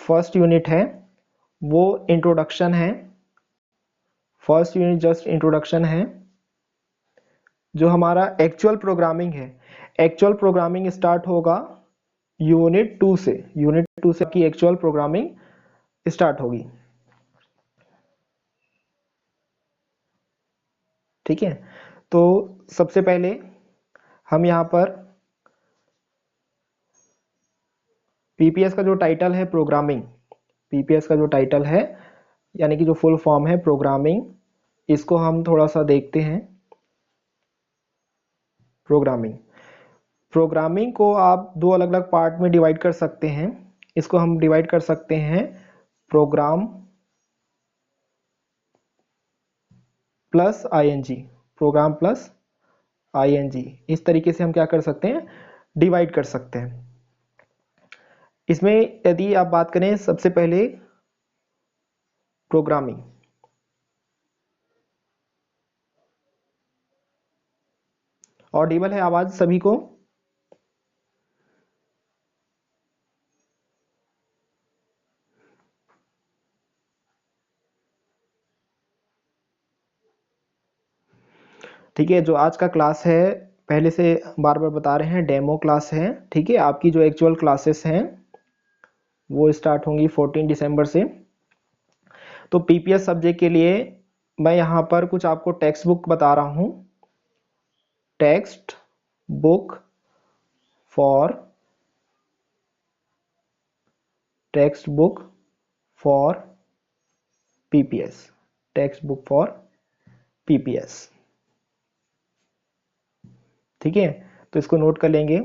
First unit है वो introduction है, फर्स्ट यूनिट जस्ट इंट्रोडक्शन है। जो हमारा एक्चुअल प्रोग्रामिंग है, एक्चुअल प्रोग्रामिंग स्टार्ट होगा यूनिट 2 से, यूनिट 2 से की एक्चुअल प्रोग्रामिंग स्टार्ट होगी। ठीक है, तो सबसे पहले हम यहाँ पर पीपीएस का जो टाइटल है प्रोग्रामिंग, पीपीएस का जो टाइटल है यानी कि जो फुल फॉर्म है प्रोग्रामिंग, इसको हम थोड़ा सा देखते हैं। प्रोग्रामिंग, प्रोग्रामिंग को आप दो अलग अलग पार्ट में डिवाइड कर सकते हैं। इसको हम डिवाइड कर सकते हैं program plus ING, program plus ING, इस तरीके से हम क्या कर सकते हैं, डिवाइड कर सकते हैं। इसमें यदि आप बात करें सबसे पहले प्रोग्रामिंग, ऑडिबल है आवाज सभी को? ठीक है, जो आज का क्लास है पहले से बार बार बता रहे हैं डेमो क्लास है। ठीक है, आपकी जो एक्चुअल क्लासेस हैं वो स्टार्ट होंगी 14 दिसंबर से। तो पीपीएस सब्जेक्ट के लिए मैं यहाँ पर कुछ आपको टेक्स्ट बुक बता रहा हूँ, text book for, text book for PPS, text book for PPS. ठीक है, तो इसको नोट कर लेंगे।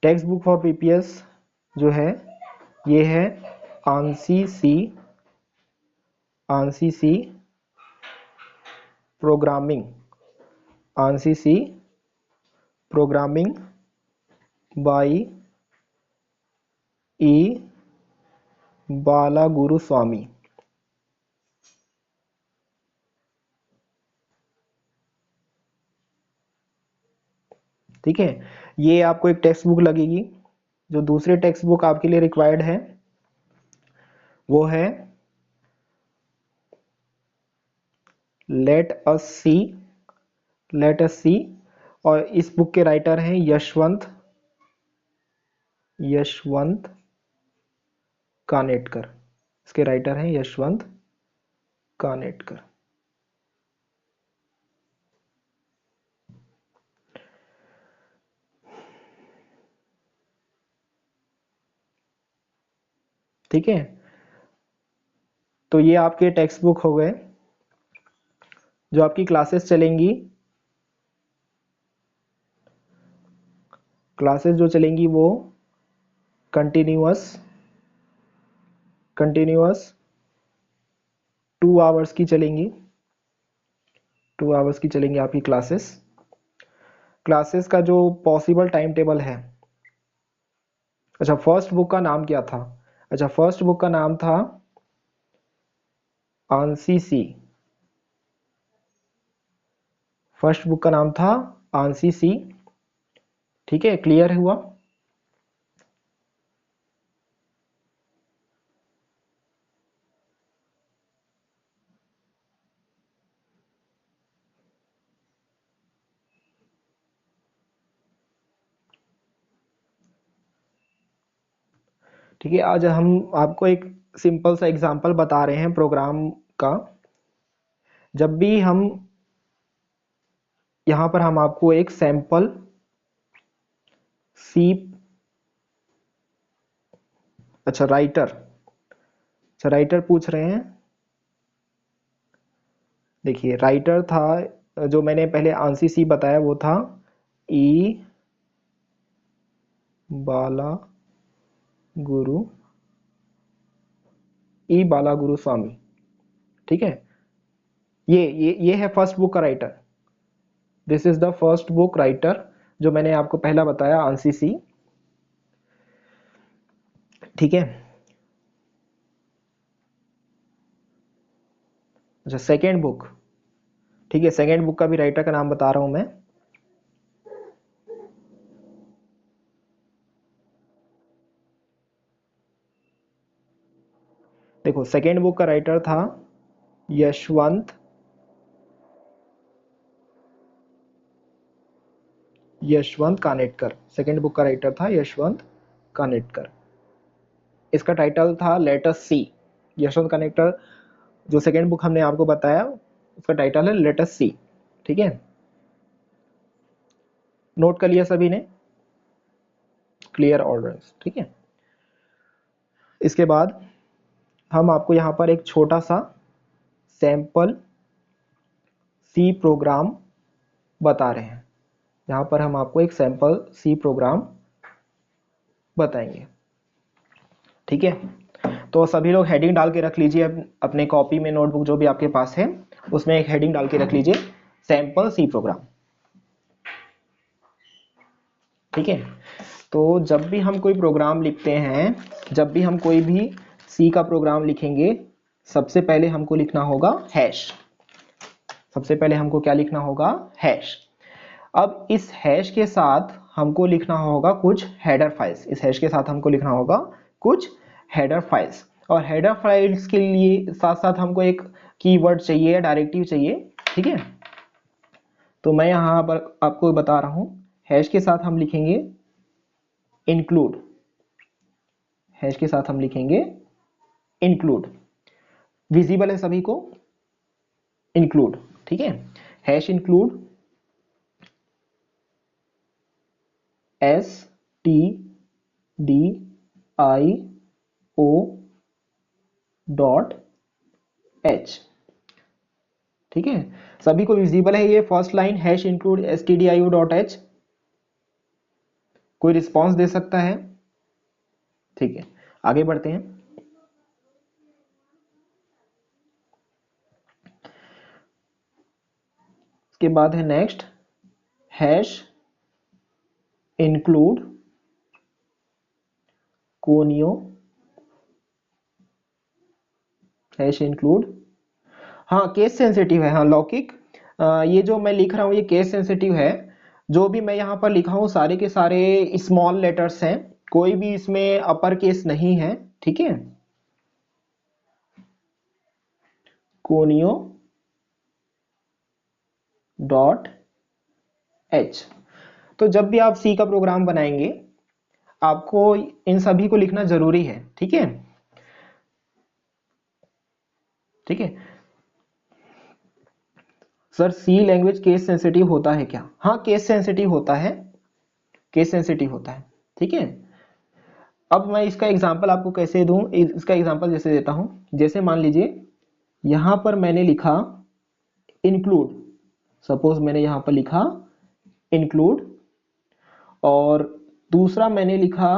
टेक्स्ट बुक फॉर पीपीएस जो है ये है ANSI C, ANSI C programming, ANSI C programming by E Balagurusamy. ठीक है, ये आपको एक टेक्स्ट बुक लगेगी। जो दूसरे टेक्स्ट बुक आपके लिए रिक्वायर्ड है वो है लेट अस सी, लेट अस सी, और इस बुक के राइटर हैं यशवंत, यशवंत कानेटकर, इसके राइटर हैं यशवंत कानेटकर। ठीक है, तो ये आपके टेक्स्ट बुक हो गए। जो आपकी क्लासेस चलेंगी, क्लासेस जो चलेंगी वो कंटिन्यूअस, कंटिन्यूअस 2 आवर्स की चलेंगी, 2 आवर्स की चलेंगी आपकी क्लासेस। क्लासेस का जो पॉसिबल टाइम टेबल है, अच्छा फर्स्ट बुक का नाम क्या था? अच्छा फर्स्ट बुक का नाम था आंसी सी, फर्स्ट बुक का नाम था आंसी सी। ठीक है, क्लियर हुआ? ठीक है, आज हम आपको एक सिंपल सा एग्जांपल बता रहे हैं प्रोग्राम का। जब भी हम यहाँ पर हम आपको एक सैंपल सी, अच्छा राइटर, अच्छा राइटर पूछ रहे हैं। देखिए राइटर था, जो मैंने पहले आंसी सी बताया वो था ई बाला गुरु, ई बाला गुरु स्वामी। ठीक है, ये है फर्स्ट बुक का writer, this is the first book writer जो मैंने आपको पहला बताया आंसी सी। ठीक है, अच्छा सेकेंड बुक, ठीक है, सेकेंड बुक का भी राइटर का नाम बता रहा हूं मैं। देखो सेकेंड बुक का राइटर था यशवंत कानेटकर। सेकेंड बुक का राइटर था यशवंत कानेटकर। इसका टाइटल था लेट अस सी। यशवंत कानेटकर जो सेकेंड बुक हमने आपको बताया उसका टाइटल है लेट अस सी। ठीक है, नोट कर लिया सभी ने? Clear orders. ठीक है, इसके बाद हम आपको यहाँ पर एक छोटा सा सैंपल सी प्रोग्राम बता रहे हैं। यहाँ पर हम आपको एक सैंपल सी प्रोग्राम बताएंगे। ठीक है, तो सभी लोग हेडिंग डाल के रख लीजिए अपने कॉपी में, नोटबुक जो भी आपके पास है उसमें एक हेडिंग डाल के रख लीजिए, सैंपल सी प्रोग्राम। ठीक है, तो जब भी हम कोई प्रोग्राम लिखते हैं, जब भी हम कोई भी सी का प्रोग्राम लिखेंगे, सबसे पहले हमको लिखना होगा हैश। सबसे पहले हमको क्या लिखना होगा? हैश। अब इस हैश के साथ हमको लिखना होगा कुछ हेडर फाइल्स। इस हैश के साथ हमको लिखना होगा कुछ हेडर फाइल्स, और हेडर फाइल्स के लिए साथ साथ हमको एक कीवर्ड चाहिए या डायरेक्टिव चाहिए। ठीक है, तो मैं यहाँ पर आपको बता रहा हूँ, हैश के साथ हम लिखेंगे इंक्लूड। हैश के साथ हम लिखेंगे इंक्लूड। विजिबल है सभी को? इंक्लूड। ठीक है, हैश इंक्लूड stdio.h। ठीक है, सभी को विजिबल है ये first line hash include stdio.h? कोई रिस्पॉन्स दे सकता है? ठीक है, आगे बढ़ते हैं। इसके बाद है next hash include conio. Hash include, हाँ केस सेंसिटिव है, हाँ लौकिक। ये जो मैं लिख रहा हूँ ये केस सेंसिटिव है। जो भी मैं यहाँ पर लिखा हूँ सारे के सारे स्मॉल लेटर्स हैं, कोई भी इसमें अपर केस नहीं है। ठीक है, कोनियो डॉट एच। तो जब भी आप सी का प्रोग्राम बनाएंगे आपको इन सभी को लिखना जरूरी है। ठीक है, ठीक है सर, सी लैंग्वेज केस सेंसिटिव होता है क्या? हाँ केस सेंसिटिव होता है, केस सेंसिटिव होता है। ठीक है, अब मैं इसका एग्जांपल आपको कैसे दूं? इसका एग्जांपल जैसे देता हूं, जैसे मान लीजिए यहां पर मैंने लिखा इंक्लूड। सपोज मैंने यहां पर लिखा इंक्लूड, और दूसरा मैंने लिखा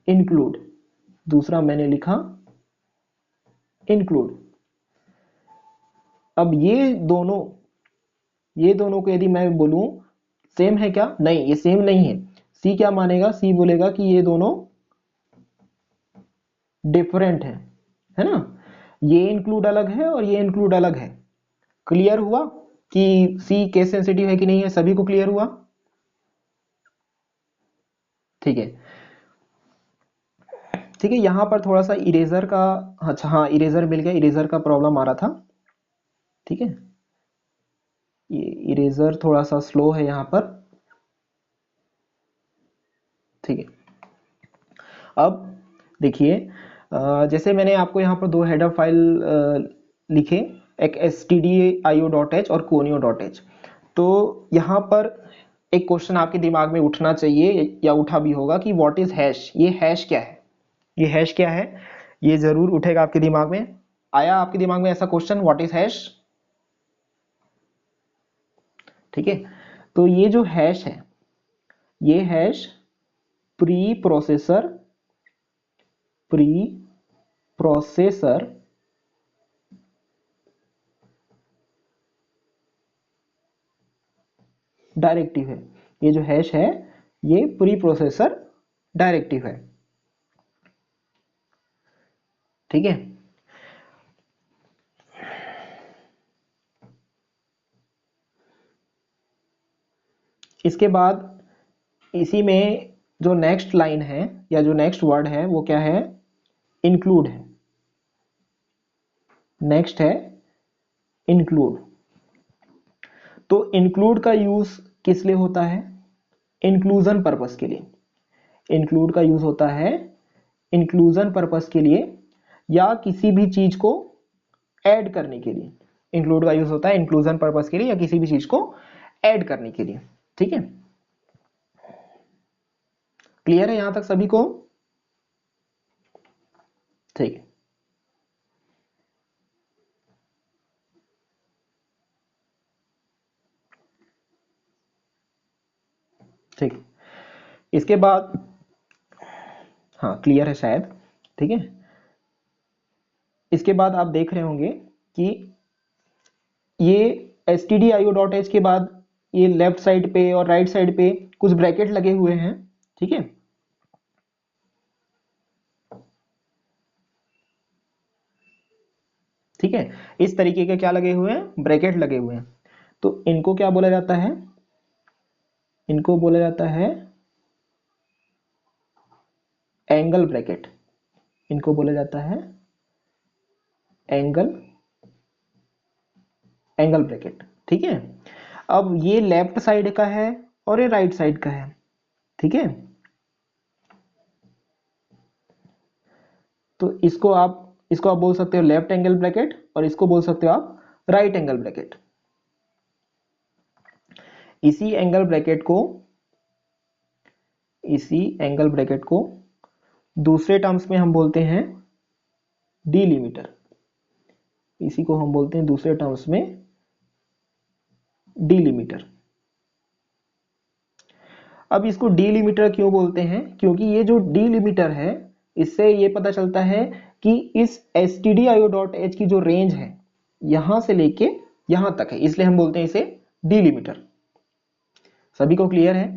इंक्लूड, दूसरा मैंने लिखा इंक्लूड। अब ये दोनों को यदि मैं बोलूं सेम है क्या? नहीं, ये सेम नहीं है। सी क्या मानेगा? सी बोलेगा कि ये दोनों डिफरेंट है ना? ये इंक्लूड अलग है और ये इंक्लूड अलग है। क्लियर हुआ कि सी केस सेंसिटिव है कि नहीं है? सभी को क्लियर हुआ? ठीक है, ठीक है, यहां पर थोड़ा सा इरेजर का, अच्छा हाँ इरेजर मिल गया, इरेजर का प्रॉब्लम आ रहा था। ठीक है, ये इरेजर थोड़ा सा स्लो है यहां पर। ठीक है, अब देखिए जैसे मैंने आपको यहाँ पर दो हेडर फाइल लिखे, एक stdio.h और conio.h। तो यहाँ पर एक क्वेश्चन आपके दिमाग में उठना चाहिए या उठा भी होगा कि व्हाट इज हैश? ये हैश क्या है? ये हैश क्या है? ये जरूर उठेगा आपके दिमाग में। आया आपके दिमाग में ऐसा क्वेश्चन, व्हाट इज हैश? ठीक है, तो ये जो हैश है, ये हैश प्री प्रोसेसर डायरेक्टिव है। ये जो हैश है ये प्री प्रोसेसर डायरेक्टिव है। ठीक है, इसके बाद इसी में जो नेक्स्ट लाइन है या जो नेक्स्ट वर्ड है वो क्या है, इंक्लूड है। नेक्स्ट है इंक्लूड। तो इंक्लूड का यूज किस लिए होता है, इंक्लूजन पर्पस के लिए। इंक्लूड का यूज होता है इंक्लूजन पर्पस के लिए या किसी भी चीज को ऐड करने के लिए। इंक्लूड का यूज होता है इंक्लूजन पर्पस के लिए या किसी भी चीज को ऐड करने के लिए। ठीक है, क्लियर है यहां तक सभी को? ठीक है, ठीक। इसके बाद, हाँ क्लियर है शायद, ठीक है। इसके बाद आप देख रहे होंगे कि ये stdio.h के बाद ये लेफ्ट साइड पे और राइट साइड पे कुछ ब्रैकेट लगे हुए हैं। ठीक है, ठीक है, इस तरीके के क्या लगे हुए हैं, ब्रैकेट लगे हुए हैं। तो इनको क्या बोला जाता है, इनको बोला जाता है एंगल ब्रैकेट। इनको बोला जाता है एंगल एंगल ब्रैकेट। ठीक है, अब ये लेफ्ट साइड का है और ये राइट साइड का है। ठीक है, तो इसको आप बोल सकते हो लेफ्ट एंगल ब्रैकेट और इसको बोल सकते हो आप राइट एंगल ब्रैकेट। इसी एंगल ब्रैकेट को इसी एंगल ब्रैकेट को दूसरे टर्म्स में हम बोलते हैं डीलिमिटर। इसी को हम बोलते हैं दूसरे टर्म्स में डीलिमिटर। अब इसको डीलिमिटर क्यों बोलते हैं, क्योंकि ये जो डीलिमिटर है इससे ये पता चलता है कि इस stdio.h की जो रेंज है यहां से लेके यहां तक है, इसलिए हम बोलते हैं इसे डीलिमिटर। सभी को क्लियर है?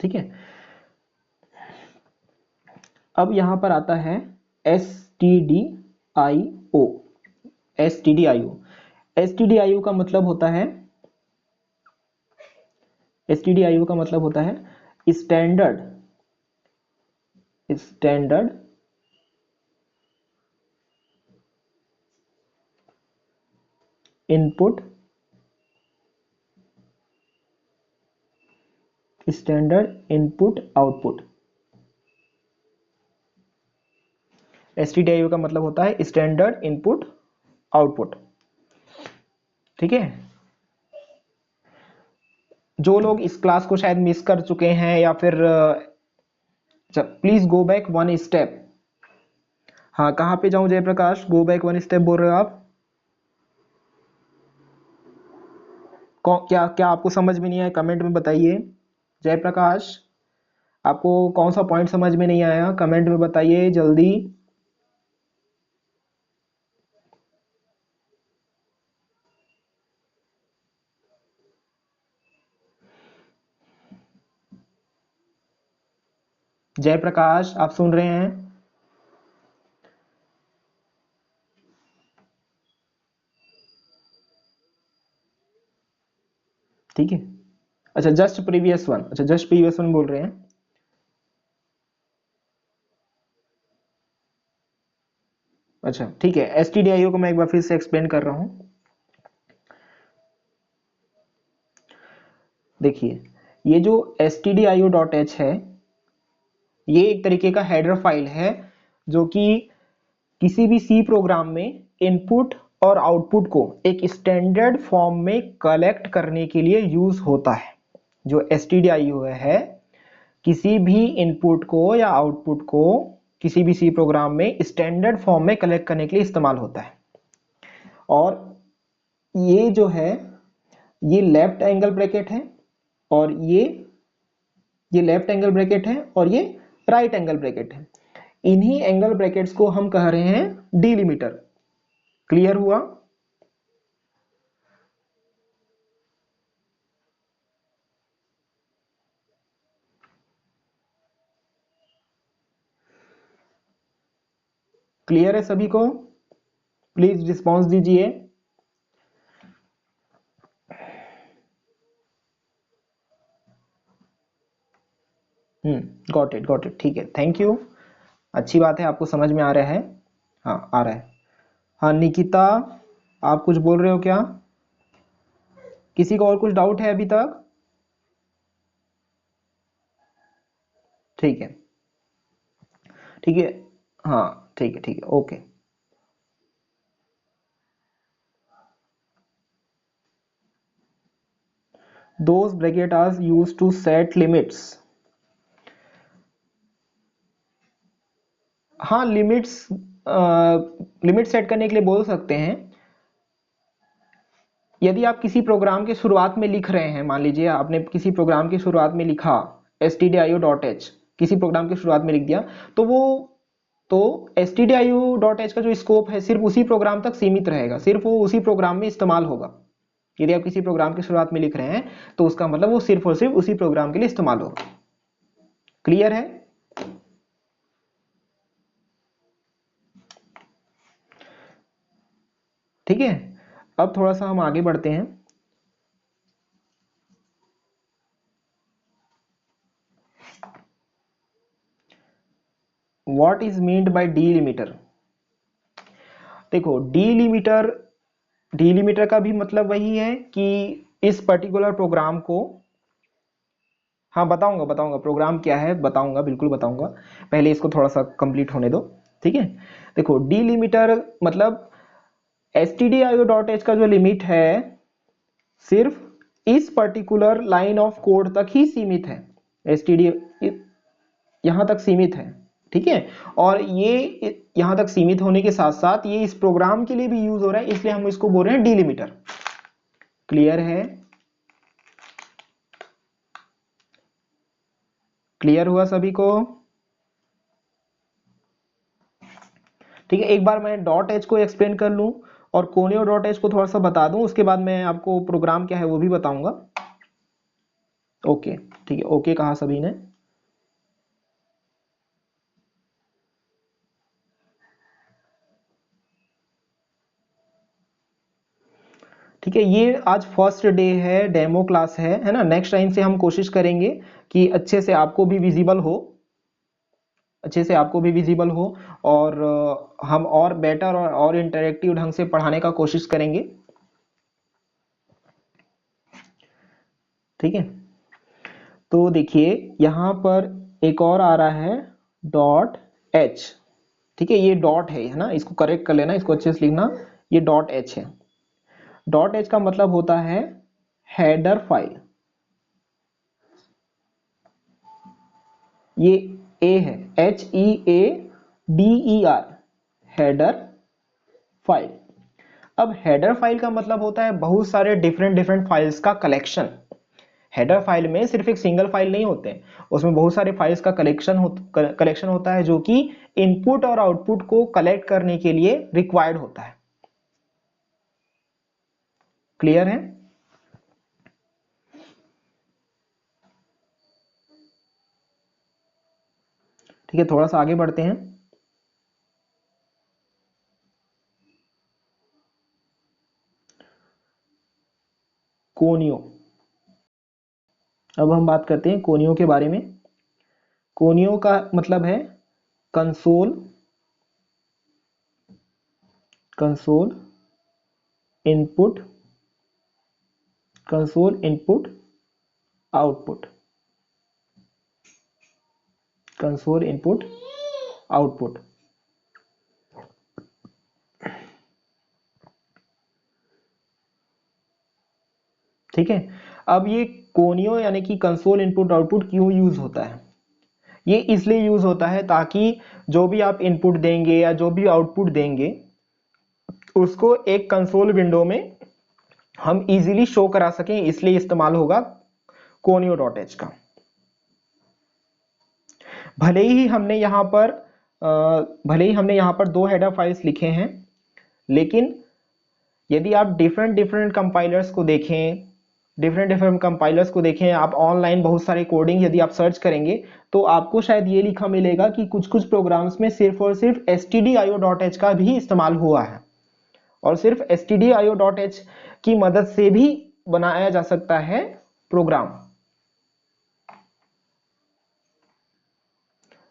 ठीक है, अब यहां पर आता है stdio। stdio का मतलब होता है, stdio का मतलब होता है standard standard input standard input output. stdio का मतलब होता है स्टैंडर्ड इनपुट आउटपुट। ठीक है, जो लोग इस क्लास को शायद मिस कर चुके हैं या फिर please go back one step. हाँ, कहाँ पे जाऊं Jayaprakash, go back one step बोल रहे हो आप? क्या क्या आपको समझ में नहीं आया, कमेंट में बताइए। जयप्रकाश, आपको कौन सा पॉइंट समझ में नहीं आया, कमेंट में बताइए जल्दी। जयप्रकाश, आप सुन रहे हैं? ठीक है, अच्छा जस्ट प्रीवियस वन, अच्छा जस्ट प्रीवियस वन बोल रहे हैं। अच्छा ठीक है, stdio को मैं एक बार फिर से एक्सप्लेन कर रहा हूं। देखिए, ये जो stdio.h है ये एक तरीके का हेडर फाइल है जो कि किसी भी सी प्रोग्राम में इनपुट और आउटपुट को एक स्टैंडर्ड फॉर्म में कलेक्ट करने के लिए यूज होता है। जो stdio है किसी भी इनपुट को या आउटपुट को किसी भी सी प्रोग्राम में स्टैंडर्ड फॉर्म में कलेक्ट करने के लिए इस्तेमाल होता है। और ये जो है ये लेफ्ट एंगल ब्रैकेट है और ये लेफ्ट एंगल ब्रैकेट है और ये राइट एंगल ब्रैकेट है। इन्हीं एंगल ब्रैकेट्स को हम कह रहे हैं डीलिमिटर। क्लियर हुआ? क्लियर है सभी को? प्लीज रिस्पॉन्स दीजिए। गॉट इट, ठीक है, थैंक यू। अच्छी बात है, आपको समझ में आ रहा है। हाँ, आ रहा है। हाँ निकिता, आप कुछ बोल रहे हो क्या? किसी को और कुछ डाउट है अभी तक? ठीक है, ठीक है, हाँ ठीक है, okay. Those bracket are used to set limits। हाँ, लिमिट सेट करने के लिए बोल सकते हैं। यदि आप किसी प्रोग्राम के शुरुआत में लिख रहे हैं, मान लीजिए आपने किसी प्रोग्राम की शुरुआत में लिखा stdio.h, किसी प्रोग्राम की शुरुआत में लिख दिया, तो stdio.h का जो स्कोप है सिर्फ उसी प्रोग्राम तक सीमित रहेगा, सिर्फ वो उसी प्रोग्राम में इस्तेमाल होगा। यदि आप किसी प्रोग्राम की शुरुआत में लिख रहे हैं तो उसका मतलब वो सिर्फ और सिर्फ उसी प्रोग्राम के लिए इस्तेमाल होगा। क्लियर है? ठीक है, अब थोड़ा सा हम आगे बढ़ते हैं। What is meant by delimiter? देखो, डीलिमिटर का भी मतलब वही है कि इस पर्टिकुलर प्रोग्राम को, हाँ बताऊंगा प्रोग्राम क्या है, बताऊंगा, बिल्कुल बताऊंगा। पहले इसको थोड़ा सा कंप्लीट होने दो, ठीक है। देखो, डीलिमिटर मतलब stdio.h का जो लिमिट है सिर्फ इस पर्टिकुलर लाइन ऑफ कोड तक ही सीमित है। stdio यहां तक सीमित है, ठीक है। और ये यहां तक सीमित होने के साथ साथ ये इस प्रोग्राम के लिए भी यूज हो रहा है, इसलिए हम इसको बोल रहे हैं डीलिमिटर। क्लियर है? क्लियर हुआ सभी को? ठीक है, एक बार मैं डॉट एच को एक्सप्लेन कर लूं और कोनियो डॉट एच को थोड़ा सा बता दूं, उसके बाद मैं आपको प्रोग्राम क्या है वो भी बताऊंगा। ओके, ठीक है, ओके कहा सभी ने। ठीक है, ये आज फर्स्ट डे है, डेमो क्लास है ना। नेक्स्ट टाइम से हम कोशिश करेंगे कि अच्छे से आपको भी विजिबल हो, अच्छे से आपको भी विजिबल हो, और हम और बेटर और इंटरेक्टिव ढंग से पढ़ाने का कोशिश करेंगे। ठीक है, तो देखिए यहां पर एक और आ रहा है डॉट एच। ठीक है, ये डॉट है ना, इसको करेक्ट कर लेना, इसको अच्छे से लिखना, ये डॉट एच है। डॉट एच का मतलब होता है हेडर फाइल। ये ए है, HEADER, हेडर फाइल। अब हेडर फाइल का मतलब होता है बहुत सारे डिफरेंट डिफरेंट फाइल्स का कलेक्शन। हेडर फाइल में सिर्फ एक सिंगल फाइल नहीं होते, उसमें बहुत सारे फाइल्स का कलेक्शन होता है जो कि इनपुट और आउटपुट को कलेक्ट करने के लिए रिक्वायर्ड होता है। क्लियर है? ठीक है, थोड़ा सा आगे बढ़ते हैं। कोनियो, अब हम बात करते हैं कोनियो के बारे में। कोनियो का मतलब है console console input console input output, console input output. ठीक है, अब ये कोनियो यानी कि कंसोल इनपुट आउटपुट क्यों यूज होता है? ये इसलिए यूज होता है ताकि जो भी आप इनपुट देंगे या जो भी आउटपुट देंगे उसको एक कंसोल विंडो में हम इजीली शो करा सकें, इसलिए इस्तेमाल होगा कोनियो डॉट एच का। भले ही हमने यहाँ पर दो हेडर फाइल्स लिखे हैं, लेकिन यदि आप डिफरेंट डिफरेंट कंपाइलर्स को देखें, डिफरेंट डिफरेंट कंपाइलर्स को देखें आप ऑनलाइन, बहुत सारे कोडिंग यदि आप सर्च करेंगे तो आपको शायद ये लिखा मिलेगा कि कुछ कुछ प्रोग्राम्स में सिर्फ और सिर्फ stdio.h का भी इस्तेमाल हुआ है, और सिर्फ stdio.h की मदद से भी बनाया जा सकता है प्रोग्राम।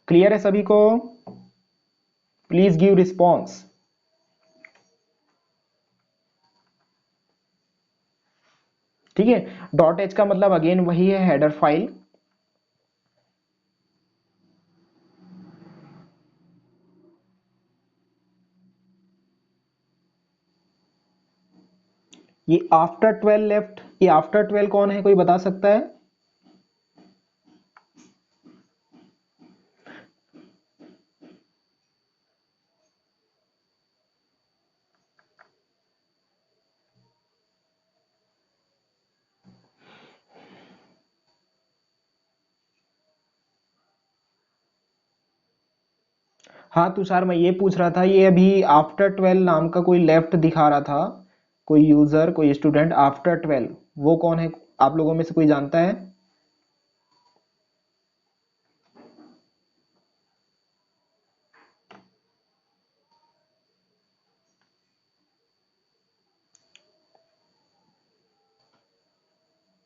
क्लियर है सभी को? Please give response. ठीक है, डॉट एच का मतलब अगेन वही है, हेडर फाइल। ये आफ्टर 12 लेफ्ट, ये आफ्टर 12 कौन है, कोई बता सकता है? हाँ तुषार, मैं ये पूछ रहा था, ये अभी आफ्टर 12 नाम का कोई लेफ्ट दिखा रहा था, कोई यूजर, कोई स्टूडेंट आफ्टर 12, वो कौन है, आप लोगों में से कोई जानता है?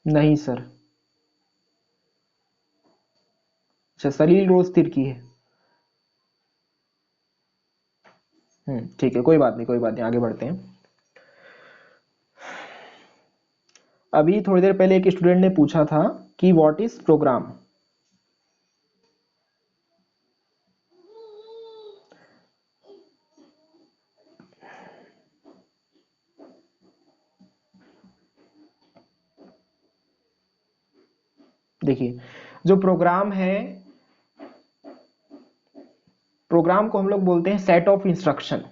नहीं सर। अच्छा, सलील रोज तिर्की है। ठीक है, कोई बात नहीं, कोई बात नहीं, आगे बढ़ते हैं। अभी थोड़ी देर पहले एक स्टूडेंट ने पूछा था कि व्हाट इज प्रोग्राम। देखिए, जो प्रोग्राम है, प्रोग्राम को हम लोग बोलते हैं सेट ऑफ इंस्ट्रक्शन।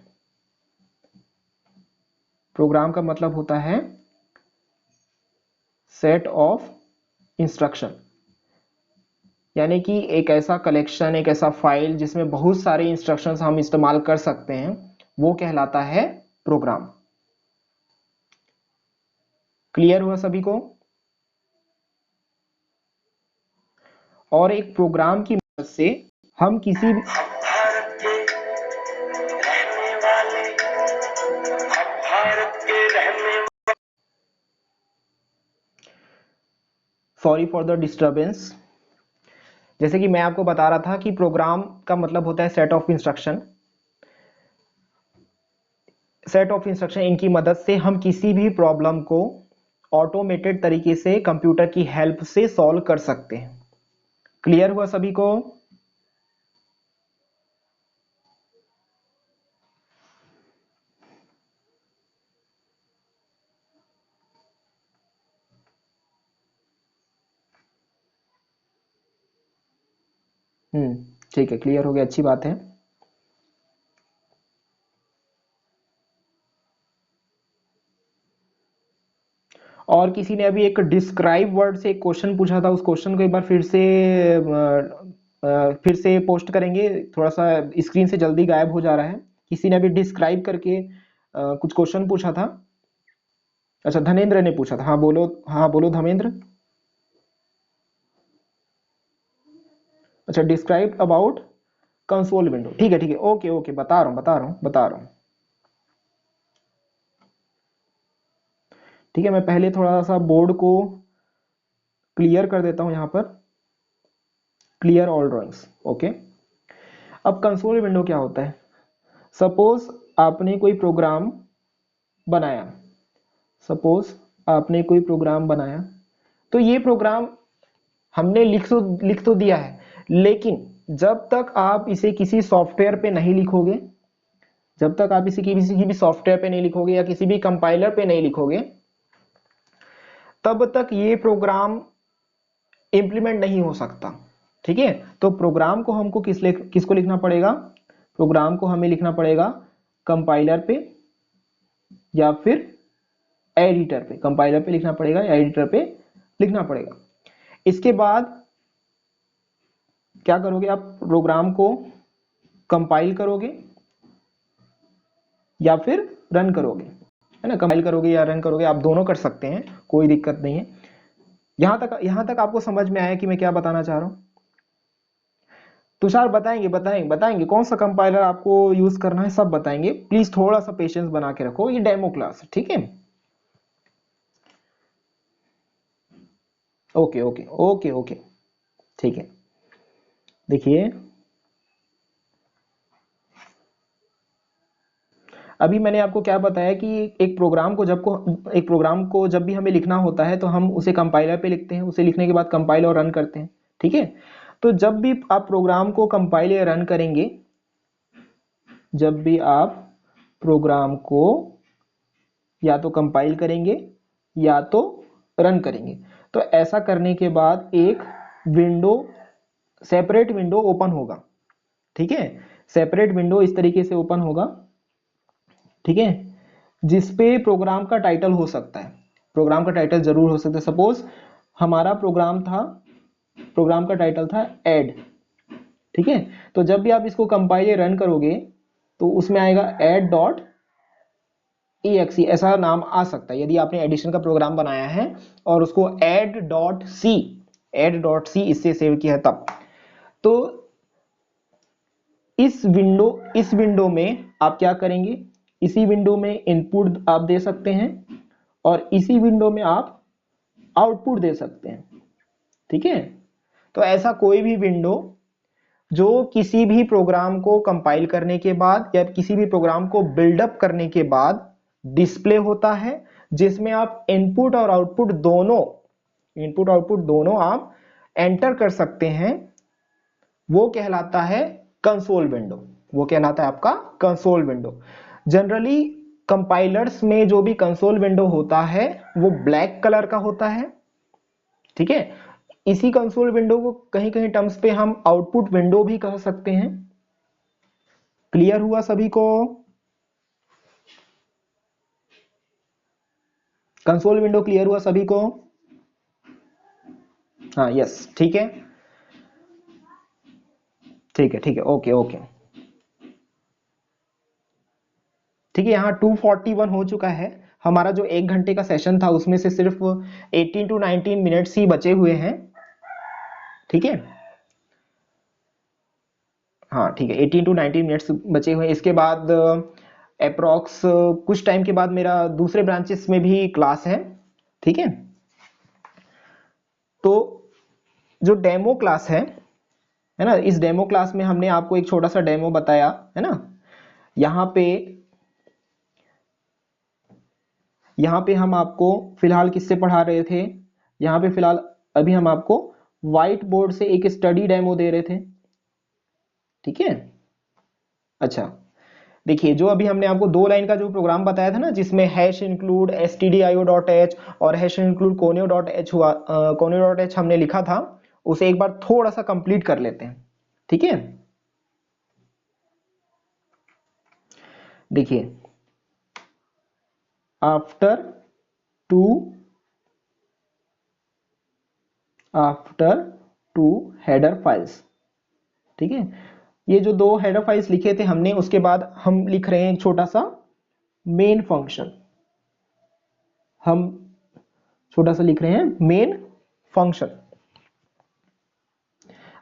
प्रोग्राम का मतलब होता है सेट ऑफ इंस्ट्रक्शन, यानी कि एक ऐसा कलेक्शन, एक ऐसा फाइल जिसमें बहुत सारे इंस्ट्रक्शंस हम इस्तेमाल कर सकते हैं, वो कहलाता है प्रोग्राम। क्लियर हुआ सभी को? और एक प्रोग्राम की मदद से हम किसी भी सॉरी फॉर द डिस्टरबेंस। जैसे कि मैं आपको बता रहा था कि प्रोग्राम का मतलब होता है set of instruction. Set of instruction, इनकी मदद से हम किसी भी प्रॉब्लम को ऑटोमेटेड तरीके से कंप्यूटर की हेल्प से सॉल्व कर सकते हैं। क्लियर हुआ सभी को? ठीक है, क्लियर हो गया, अच्छी बात है। और किसी ने अभी एक डिस्क्राइब वर्ड से एक क्वेश्चन पूछा था, उस क्वेश्चन को एक बार फिर से पोस्ट करेंगे, थोड़ा सा स्क्रीन से जल्दी गायब हो जा रहा है। किसी ने अभी डिस्क्राइब करके कुछ क्वेश्चन पूछा था। अच्छा, धनेंद्र ने पूछा था, हाँ बोलो, हाँ बोलो धर्मेंद्र। अच्छा, डिस्क्राइब अबाउट कंसोल विंडो, ठीक है ठीक है, ओके ओके, बता रहा हूँ। ठीक है, मैं पहले थोड़ा सा बोर्ड को क्लियर कर देता हूँ यहाँ पर, क्लियर ऑल ड्राइंग्स, ओके। अब कंसोल विंडो क्या होता है? सपोज आपने कोई प्रोग्राम बनाया, सपोज आपने कोई प्रोग्राम बनाया, तो ये प्रोग्राम हमने लिख तो दिया है, लेकिन जब तक आप इसे किसी सॉफ्टवेयर पे नहीं लिखोगे, जब तक आप इसे किसी भी सॉफ्टवेयर पे नहीं लिखोगे या किसी भी कंपाइलर पे नहीं लिखोगे, तब तक ये प्रोग्राम इंप्लीमेंट नहीं हो सकता। ठीक है, तो प्रोग्राम को हमको किसको लिखना पड़ेगा? प्रोग्राम को हमें लिखना पड़ेगा कंपाइलर पे या फिर एडिटर पे। कंपाइलर पे लिखना पड़ेगा या एडिटर पे लिखना पड़ेगा। इसके बाद क्या करोगे? आप प्रोग्राम को कंपाइल करोगे या फिर रन करोगे। है ना, कंपाइल करोगे या रन करोगे, आप दोनों कर सकते हैं, कोई दिक्कत नहीं है। यहां तक आपको समझ में आया कि मैं क्या बताना चाह रहा हूं? तुषार बताएंगे कौन सा कंपाइलर आपको यूज करना है, सब बताएंगे। प्लीज थोड़ा सा पेशेंस बना के रखो, ये डेमो क्लास है, ठीक है। ओके ओके ओके ओके, ठीक है। देखिए अभी मैंने आपको क्या बताया कि एक प्रोग्राम को जब भी हमें लिखना होता है तो हम उसे कंपाइलर पे लिखते हैं, उसे लिखने के बाद कंपाइल और रन करते हैं, ठीक है। तो जब भी आप प्रोग्राम को कंपाइल या रन करेंगे, जब भी आप प्रोग्राम को या तो कंपाइल करेंगे या तो रन करेंगे, तो ऐसा करने के बाद एक विंडो, सेपरेट विंडो ओपन होगा, ठीक है। सेपरेट विंडो इस तरीके से ओपन होगा, ठीक है, जिसपे प्रोग्राम का टाइटल हो सकता है, प्रोग्राम का टाइटल जरूर हो सकता है। सपोज हमारा प्रोग्राम का टाइटल था ऐड, ठीक है। तो जब भी आप इसको कंपाइल या रन करोगे तो उसमें आएगा ऐड डॉट exe, ऐसा नाम आ सकता है यदि आपने एडिशन का प्रोग्राम बनाया है और उसको ऐड डॉट सी इससे सेव किया है तब। तो इस विंडो में आप क्या करेंगे, इसी विंडो में इनपुट आप दे सकते हैं और इसी विंडो में आप आउटपुट दे सकते हैं, ठीक है। तो ऐसा कोई भी विंडो जो किसी भी प्रोग्राम को कंपाइल करने के बाद या किसी भी प्रोग्राम को बिल्डअप करने के बाद डिस्प्ले होता है, जिसमें आप इनपुट आउटपुट दोनों आप एंटर कर सकते हैं, वो कहलाता है कंसोल विंडो। वो कहलाता है आपका कंसोल विंडो। जनरली कंपाइलर्स में जो भी कंसोल विंडो होता है वो ब्लैक कलर का होता है, ठीक है। इसी कंसोल विंडो को कहीं कहीं टर्म्स पे हम आउटपुट विंडो भी कह सकते हैं। क्लियर हुआ सभी को? कंसोल विंडो क्लियर हुआ सभी को? हाँ यस, ठीक है ठीक है ठीक है, ओके ओके, ठीक है। यहाँ 241 हो चुका है। हमारा जो 1 घंटे का सेशन था उसमें से सिर्फ 18 to 19 मिनट्स ही बचे हुए हैं, ठीक है। हाँ ठीक है, 18 to 19 मिनट्स बचे हुए हैं। इसके बाद अप्रोक्स कुछ टाइम के बाद मेरा दूसरे ब्रांचेस में भी क्लास है, ठीक है। तो जो डेमो क्लास है ना, इस डेमो क्लास में हमने आपको एक छोटा सा डेमो बताया है ना। यहाँ पे यहाँ पे हम आपको फिलहाल किससे पढ़ा रहे थे, यहाँ पे फिलहाल अभी हम आपको व्हाइट बोर्ड से एक स्टडी डेमो दे रहे थे, ठीक है। अच्छा, देखिए जो अभी हमने आपको 2 लाइन का जो प्रोग्राम बताया था ना, जिसमें हैश इंक्लूड stdio.h और हैश इंक्लूड conio.h हुआ, conio.h हमने लिखा था, उसे एक बार थोड़ा सा कंप्लीट कर लेते हैं, ठीक है। देखिए after two after two header files, ठीक है। ये जो 2 हेडर फाइल्स लिखे थे हमने, उसके बाद हम लिख रहे हैं एक छोटा सा मेन फंक्शन। हम छोटा सा लिख रहे हैं मेन फंक्शन।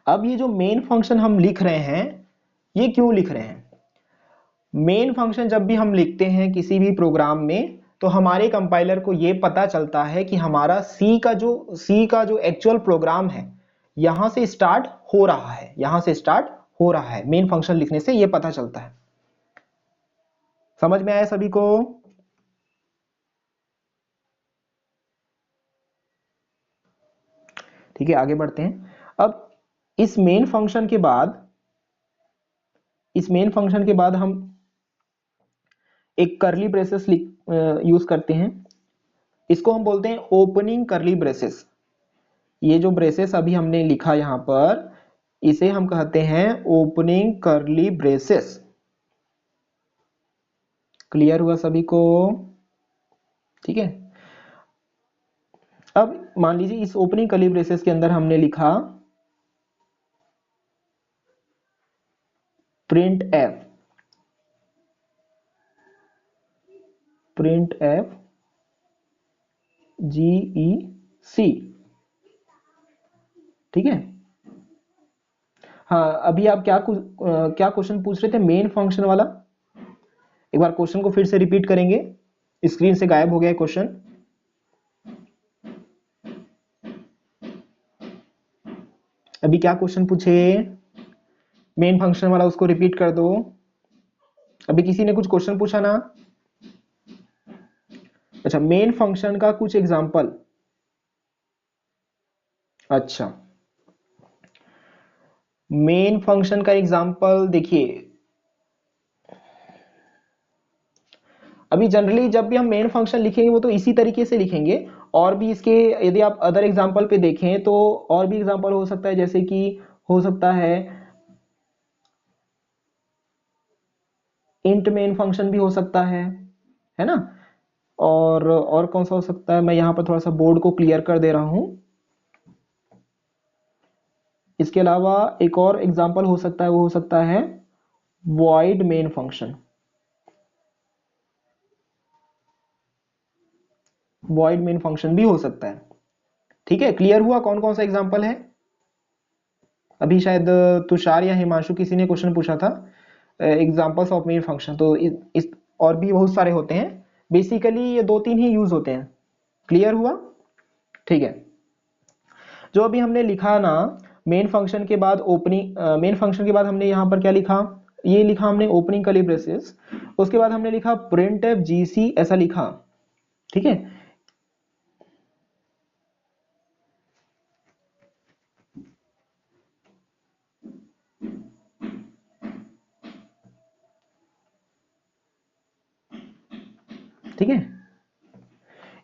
अब ये जो मेन फंक्शन हम लिख रहे हैं, ये क्यों लिख रहे हैं? मेन फंक्शन जब भी हम लिखते हैं किसी भी प्रोग्राम में, तो हमारे कंपाइलर को ये पता चलता है कि हमारा सी का जो एक्चुअल प्रोग्राम है यहां से स्टार्ट हो रहा है, यहां से स्टार्ट हो रहा है। मेन फंक्शन लिखने से ये पता चलता है। समझ में आया सभी को? ठीक है, आगे बढ़ते हैं। अब इस मेन फंक्शन के बाद हम एक करली ब्रेसेस यूज करते हैं। इसको हम बोलते हैं ओपनिंग करली ब्रेसेस। ये जो ब्रेसेस अभी हमने लिखा यहां पर, इसे हम कहते हैं ओपनिंग करली ब्रेसेस। क्लियर हुआ सभी को? ठीक है। अब मान लीजिए इस ओपनिंग करली ब्रेसेस के अंदर हमने लिखा print F, print F GEC, ठीक है। हाँ, अभी आप क्या क्वेश्चन पूछ रहे थे, मेन फंक्शन वाला? एक बार क्वेश्चन को फिर से रिपीट करेंगे, स्क्रीन से गायब हो गया क्वेश्चन। अभी क्या क्वेश्चन पूछे, मेन फंक्शन वाला, उसको रिपीट कर दो। अभी किसी ने कुछ क्वेश्चन पूछा ना? अच्छा, मेन फंक्शन का कुछ एग्जांपल। अच्छा, मेन फंक्शन का एग्जांपल देखिए, अभी जनरली जब भी हम मेन फंक्शन लिखेंगे वो तो इसी तरीके से लिखेंगे, और भी इसके यदि आप अदर एग्जांपल पे देखें तो और भी एग्जांपल हो सकता है, जैसे कि हो सकता है इंट मेन फंक्शन भी हो सकता है ना। और कौन सा हो सकता है, मैं यहाँ पर थोड़ा सा बोर्ड को क्लियर कर दे रहा हूँ। इसके अलावा एक और एग्जांपल हो सकता है, वो हो सकता है void main function. Void main function भी हो सकता है, ठीक है। क्लियर हुआ कौन कौन सा एग्जांपल है? अभी शायद तुषार या हिमांशु किसी ने क्वेश्चन पूछा था एग्जांपल्स ऑफ मेन फंक्शन, तो इस और भी बहुत सारे होते हैं, बेसिकली ये 2-3 ही यूज होते हैं। क्लियर हुआ, ठीक है। जो अभी हमने लिखा ना, मेन फंक्शन के बाद ओपनिंग, मेन फंक्शन के बाद हमने यहाँ पर क्या लिखा, ये लिखा हमने ओपनिंग कर्ली ब्रेसेस, उसके बाद हमने लिखा प्रिंट एफ GC, ऐसा लिखा, ठीक है। ठीक है,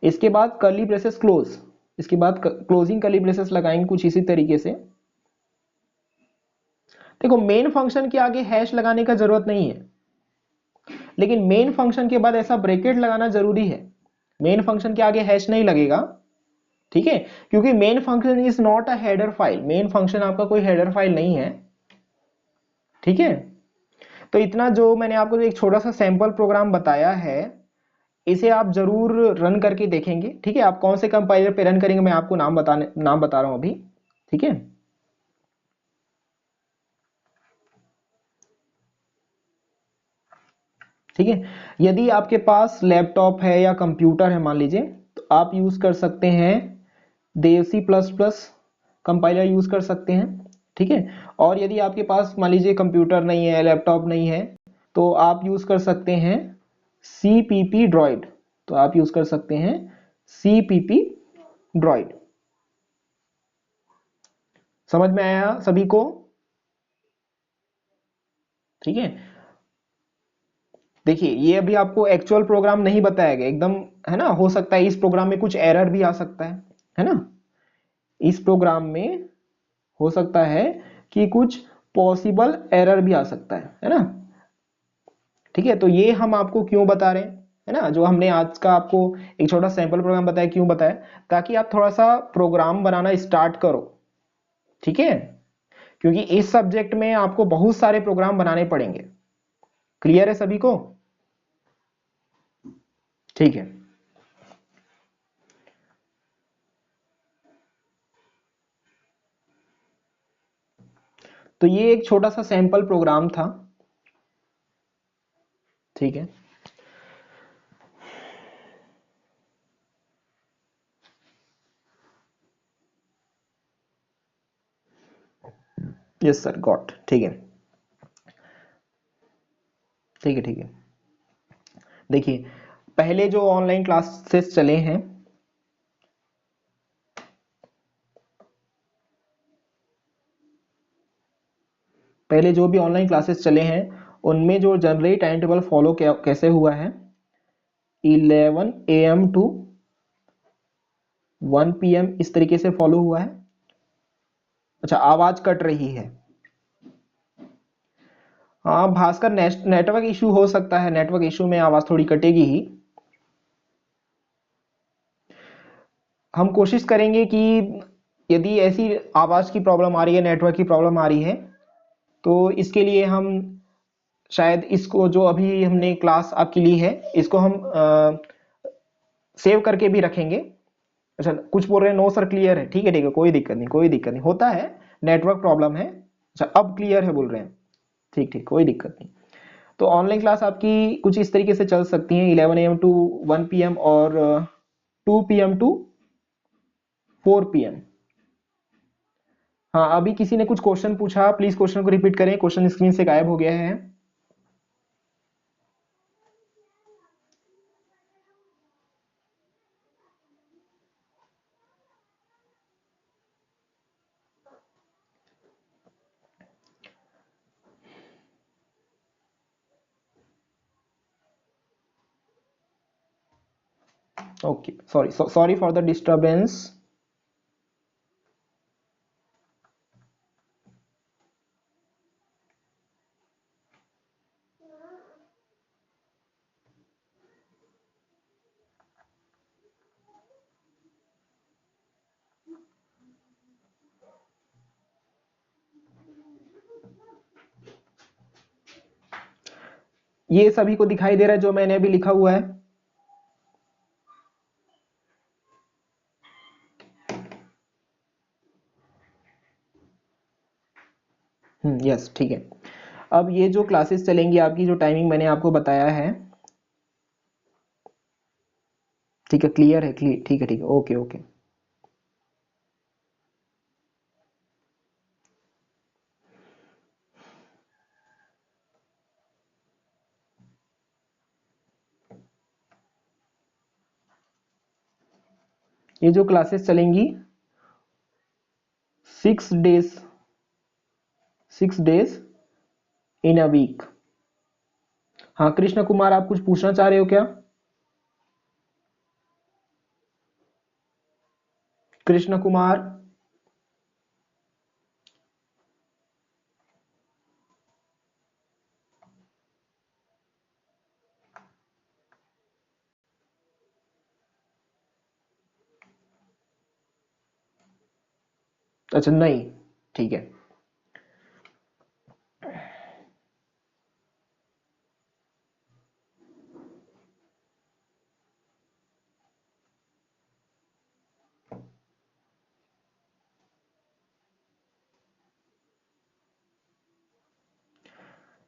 इसके बाद कर्ली ब्रेसेस क्लोज, इसके बाद क्लोजिंग कर्ली ब्रेसेस लगाएंगे कुछ इसी तरीके से। देखो, मेन फंक्शन के आगे हैश लगाने का जरूरत नहीं है, लेकिन मेन फंक्शन के बाद ऐसा ब्रैकेट लगाना जरूरी है। मेन फंक्शन के आगे हैश नहीं लगेगा, ठीक है, क्योंकि main function is not a header file, main function आपका कोई हेडर फाइल नहीं है, ठीक है। तो इतना जो मैंने आपको एक छोटा सा सैंपल प्रोग्राम बताया है, इसे आप जरूर रन करके देखेंगे, ठीक है। आप कौन से कंपाइलर पे रन करेंगे, मैं आपको नाम बता रहा हूं अभी, ठीक है। ठीक है, यदि आपके पास लैपटॉप है या कंप्यूटर है मान लीजिए, तो आप यूज कर सकते हैं Devsi plus plus compiler use कर सकते हैं, ठीक है। और यदि आपके पास मान लीजिए कंप्यूटर नहीं है, लैपटॉप नहीं है, तो आप यूज कर सकते हैं CPP ड्रॉइड, तो आप यूज कर सकते हैं CPP ड्रॉइड। समझ में आया सभी को, ठीक है। देखिए, ये अभी आपको एक्चुअल प्रोग्राम नहीं बताया गया एकदम, है ना। हो सकता है इस प्रोग्राम में कुछ एरर भी आ सकता है ना। इस प्रोग्राम में हो सकता है कि कुछ पॉसिबल एरर भी आ सकता है ना। ठीक है, तो ये हम आपको क्यों बता रहे हैं, है ना, जो हमने आज का आपको एक छोटा सैंपल प्रोग्राम बताया, क्यों बताया, ताकि आप थोड़ा सा प्रोग्राम बनाना स्टार्ट करो, ठीक है। क्योंकि इस सब्जेक्ट में आपको बहुत सारे प्रोग्राम बनाने पड़ेंगे। क्लियर है सभी को, ठीक है। तो ये एक छोटा सा सैंपल प्रोग्राम था, ठीक है। यस सर, गॉट, ठीक है, ठीक है, ठीक है। देखिए, पहले जो ऑनलाइन क्लासेस चले हैं, पहले जो भी ऑनलाइन क्लासेस चले हैं, उनमें जो जनरली टाइम टेबल फॉलो कैसे हुआ है, 11 AM टू 1 PM इस तरीके से फॉलो हुआ है। अच्छा, आवाज कट रही है। हाँ भास्कर, नेटवर्क इशू हो सकता है, नेटवर्क इशू में आवाज थोड़ी कटेगी ही। हम कोशिश करेंगे कि यदि ऐसी आवाज की प्रॉब्लम आ रही है, नेटवर्क की प्रॉब्लम आ रही है, तो इसके लिए हम शायद इसको जो अभी हमने क्लास आपकी ली है इसको हम सेव करके भी रखेंगे। अच्छा कुछ बोल रहे हैं नो सर क्लियर है, ठीक है ठीक है, कोई दिक्कत नहीं, कोई दिक्कत नहीं, होता है, नेटवर्क प्रॉब्लम है। अच्छा अब क्लियर है बोल रहे हैं, ठीक ठीक, कोई दिक्कत नहीं। तो ऑनलाइन क्लास आपकी कुछ इस तरीके से चल सकती हैं, 11 AM टू 1 PM और 2 PM टू 4 PM। हाँ अभी किसी ने कुछ क्वेश्चन पूछा, प्लीज क्वेश्चन को रिपीट करें, क्वेश्चन स्क्रीन से गायब हो गया है। Okay sorry for the disturbance. ये सभी को दिखाई दे रहा है जो मैंने अभी लिखा हुआ है? यस ठीक है। अब ये जो क्लासेस चलेंगी आपकी, जो टाइमिंग मैंने आपको बताया है, ठीक है, क्लियर है, क्लियर, ठीक है ठीक है, ओके ओके। ये जो क्लासेस चलेंगी 6 days, 6 days in a week. हाँ कृष्ण कुमार आप कुछ पूछना चाह रहे हो क्या? कृष्ण कुमार। अच्छा नहीं, ठीक है।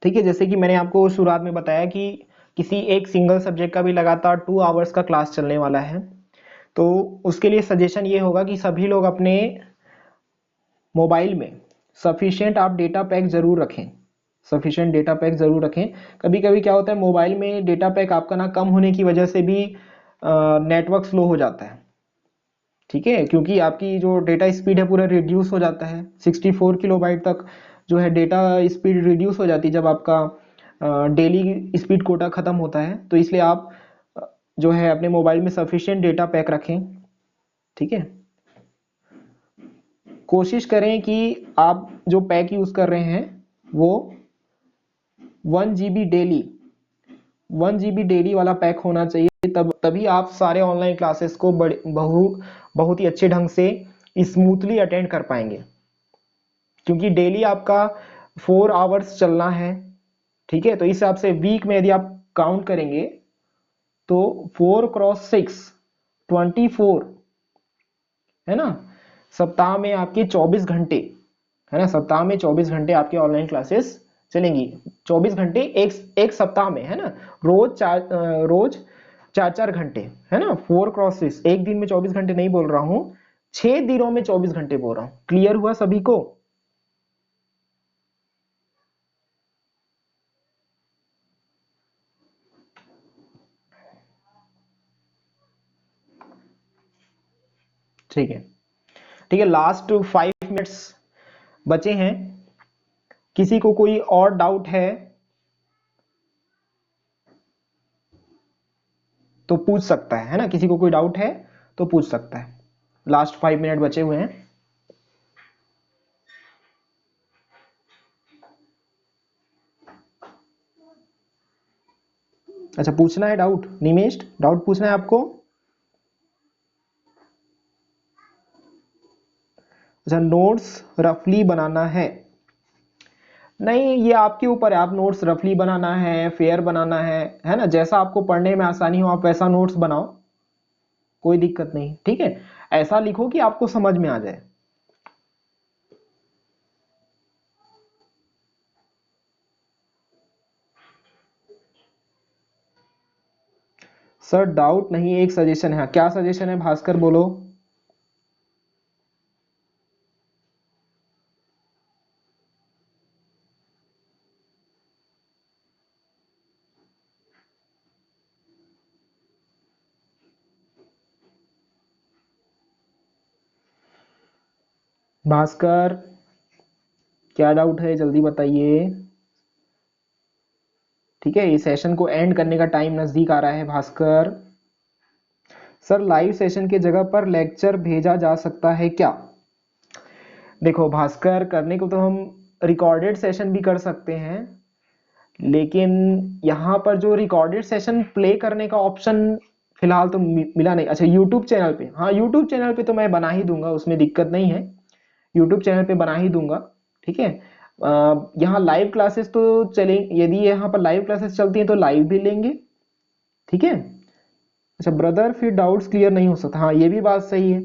ठीक है, जैसे कि मैंने आपको शुरुआत में बताया कि किसी एक सिंगल सब्जेक्ट का भी लगातार 2 आवर्स का क्लास चलने वाला है, तो उसके लिए सजेशन ये होगा कि सभी लोग अपने मोबाइल में सफिशिएंट आप डेटा पैक जरूर रखें, सफिशिएंट डेटा पैक जरूर रखें। कभी कभी क्या होता है मोबाइल में डेटा पैक आपका ना कम होने की वजह से भी नेटवर्क स्लो हो जाता है, ठीक है, क्योंकि आपकी जो डेटा स्पीड है पूरा रिड्यूस हो जाता है, 64 KB तक जो है डेटा स्पीड रिड्यूस हो जाती है जब आपका डेली स्पीड कोटा खत्म होता है। तो इसलिए आप जो है अपने मोबाइल में सफिशिएंट डेटा पैक रखें, ठीक है। कोशिश करें कि आप जो पैक यूज कर रहे हैं वो 1 GB डेली, 1 GB डेली वाला पैक होना चाहिए, तभी आप सारे ऑनलाइन क्लासेस को बहुत ही अच्छे ढंग से स्मूथली अटेंड कर पाएंगे, क्योंकि डेली आपका 4 आवर्स चलना है, ठीक है। तो इस हिसाब से वीक में यदि आप काउंट करेंगे तो 4 × 6 24 है ना, सप्ताह में आपके 24 घंटे, है ना, सप्ताह में 24 घंटे आपके ऑनलाइन क्लासेस चलेंगी, 24 घंटे एक सप्ताह में, है ना, रोज 4 4 घंटे, है ना, 4 × 6, एक दिन में 24 घंटे नहीं बोल रहा हूं, 6 दिनों में 24 घंटे बोल रहा हूं। क्लियर हुआ सभी को? ठीक है ठीक है, लास्ट 5 मिनट्स बचे हैं, किसी को कोई और डाउट है तो पूछ सकता है ना, किसी को कोई डाउट है तो पूछ सकता है, लास्ट 5 मिनट बचे हुए हैं। अच्छा पूछना है डाउट, निमेश डाउट पूछना है आपको? अच्छा नोट्स रफली बनाना है, नहीं, ये आपके ऊपर है, आप नोट्स रफली बनाना है, फेयर बनाना है ना, जैसा आपको पढ़ने में आसानी हो आप वैसा नोट्स बनाओ, कोई दिक्कत नहीं, ठीक है। ऐसा लिखो कि आपको समझ में आ जाए। सर डाउट नहीं, एक सजेशन है। क्या सजेशन है भास्कर, बोलो। भास्कर, क्या डाउट है, जल्दी बताइए। ठीक है, इस सेशन को एंड करने का टाइम नजदीक आ रहा है भास्कर। सर लाइव सेशन की जगह पर लेक्चर भेजा जा सकता है क्या? देखो भास्कर, करने को तो हम रिकॉर्डेड सेशन भी कर सकते हैं, लेकिन यहाँ पर जो रिकॉर्डेड सेशन प्ले करने का ऑप्शन फिलहाल तो मिला नहीं। अच्छा, यूट्यूब चैनल पे, हाँ यूट्यूब चैनल पे तो मैं बना ही दूंगा, उसमें दिक्कत नहीं है, यूट्यूब चैनल पे बना ही दूंगा। ठीक है, यहाँ लाइव क्लासेस तो चलें, यदि यहाँ पर लाइव क्लासेस चलती हैं तो लाइव भी लेंगे। ठीक है। अच्छा ब्रदर, फिर डाउट्स क्लियर नहीं हो सकता, हाँ ये भी बात सही है।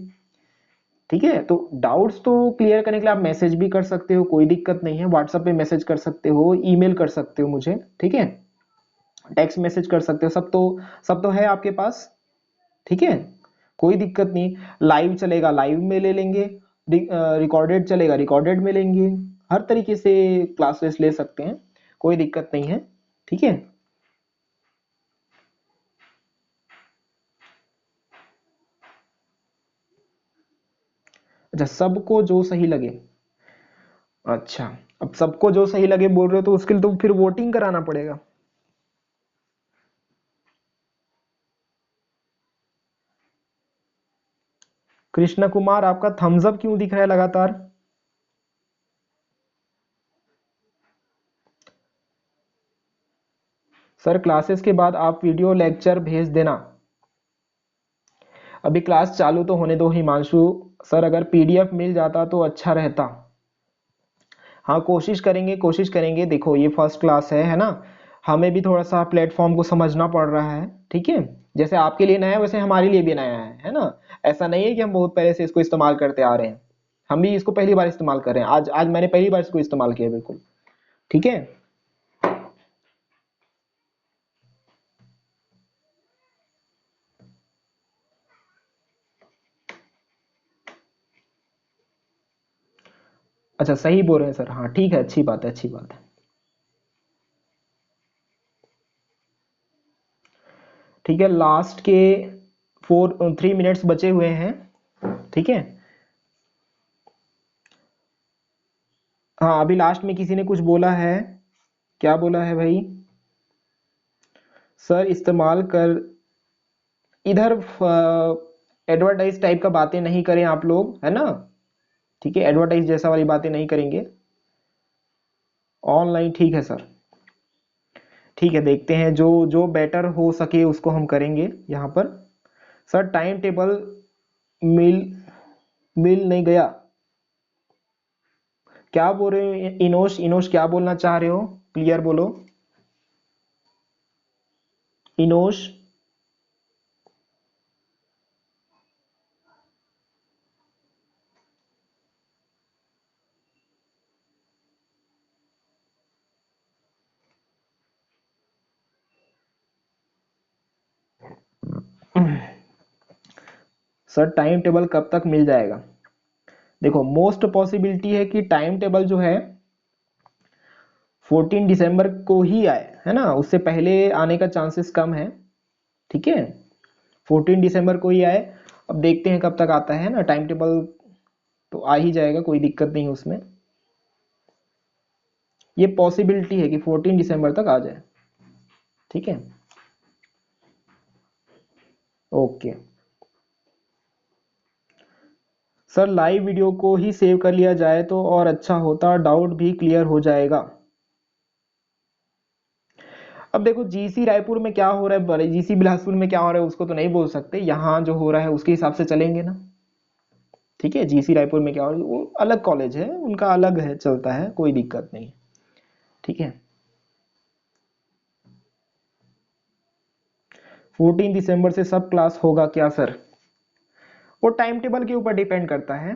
ठीक है, तो डाउट्स तो क्लियर करने के लिए आप मैसेज भी कर सकते हो, कोई दिक्कत नहीं है, व्हाट्सएप पे मैसेज कर सकते हो, ईमेल कर सकते हो मुझे, ठीक है, टेक्स्ट मैसेज कर सकते हो, सब तो है आपके पास। ठीक है, कोई दिक्कत नहीं। लाइव चलेगा लाइव में ले लेंगे, रिकॉर्डेड चलेगा रिकॉर्डेड में लेंगे, हर तरीके से क्लासेस ले सकते हैं, कोई दिक्कत नहीं है। ठीक है। अच्छा, सबको जो सही लगे। अच्छा, अब सबको जो सही लगे बोल रहे हो तो उसके लिए तो फिर वोटिंग कराना पड़ेगा। कृष्ण कुमार, आपका थम्स अप क्यों दिख रहा है लगातार? सर क्लासेस के बाद आप वीडियो लेक्चर भेज देना। अभी क्लास चालू तो होने दो हिमांशु। सर अगर पीडीएफ मिल जाता तो अच्छा रहता। हाँ कोशिश करेंगे, कोशिश करेंगे। देखो ये फर्स्ट क्लास है ना, हमें भी थोड़ा सा प्लेटफॉर्म को समझना पड़ रहा है। ठीक है, जैसे आपके लिए नया है वैसे हमारे लिए भी नया है ना। ऐसा नहीं है कि हम बहुत पहले से इसको इस्तेमाल करते आ रहे हैं, हम भी इसको पहली बार इस्तेमाल कर रहे हैं, आज आज मैंने पहली बार इसको इस्तेमाल किया, बिल्कुल। ठीक है। अच्छा सही बोल रहे हैं सर, हाँ ठीक है, अच्छी बात है, अच्छी बात है। ठीक है, लास्ट के 3 मिनट्स बचे हुए हैं। ठीक है। हाँ अभी लास्ट में किसी ने कुछ बोला है, क्या बोला है भाई? सर इस्तेमाल कर, इधर एडवर्टाइज टाइप का बातें नहीं करें आप लोग, है ना। ठीक है, एडवर्टाइज जैसा वाली बातें नहीं करेंगे ऑनलाइन। ठीक है सर, ठीक है, देखते हैं जो जो बेटर हो सके उसको हम करेंगे यहाँ पर। सर टाइम टेबल मिल मिल नहीं गया, क्या बोल रहे हो इनोश? इनोश क्या बोलना चाह रहे हो, क्लियर बोलो इनोश। सर टाइम टेबल कब तक मिल जाएगा? देखो मोस्ट पॉसिबिलिटी है कि टाइम टेबल जो है 14 दिसंबर को ही आए, है ना, उससे पहले आने का चांसेस कम है। ठीक है, 14 दिसंबर को ही आए। अब देखते हैं कब तक आता है ना टाइम टेबल, तो आ ही जाएगा, कोई दिक्कत नहीं उसमें। ये पॉसिबिलिटी है कि 14 दिसंबर तक आ जाए। ठीक है, ओके। सर लाइव वीडियो को ही सेव कर लिया जाए तो और अच्छा होता, डाउट भी क्लियर हो जाएगा। अब देखो जीसी रायपुर में क्या हो रहा है, जीसी बिलासपुर में क्या हो रहा है उसको तो नहीं बोल सकते, यहाँ जो हो रहा है उसके हिसाब से चलेंगे ना। ठीक है, जीसी रायपुर में क्या हो रहा है वो अलग कॉलेज है, उनका अलग है, चलता है, कोई दिक्कत नहीं। ठीक है। 14 दिसंबर से सब क्लास होगा क्या सर? वो टाइम टेबल के ऊपर डिपेंड करता है।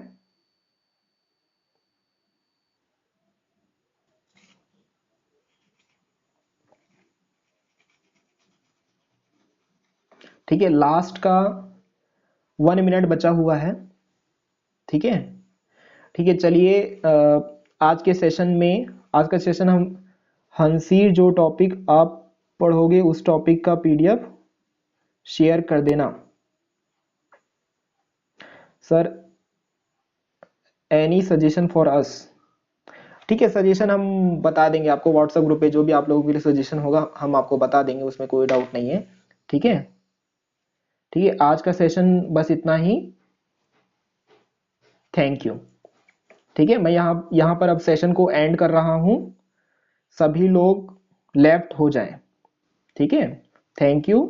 ठीक है, लास्ट का 1 मिनट बचा हुआ है। ठीक है, ठीक है, चलिए आज के सेशन में, आज का सेशन हम हंसीर जो टॉपिक आप पढ़ोगे उस टॉपिक का पीडीएफ शेयर कर देना sir. Any suggestion for us? ठीक है, सजेशन हम बता देंगे आपको व्हाट्सएप ग्रुप पे, जो भी आप लोगों के लिए सजेशन होगा हम आपको बता देंगे, उसमें कोई डाउट नहीं है। ठीक है, ठीक है, आज का सेशन बस इतना ही। Thank you. ठीक है, मैं यहाँ पर अब सेशन को एंड कर रहा हूँ। सभी लोग लेफ्ट हो जाएं। ठीक है, थैंक यू।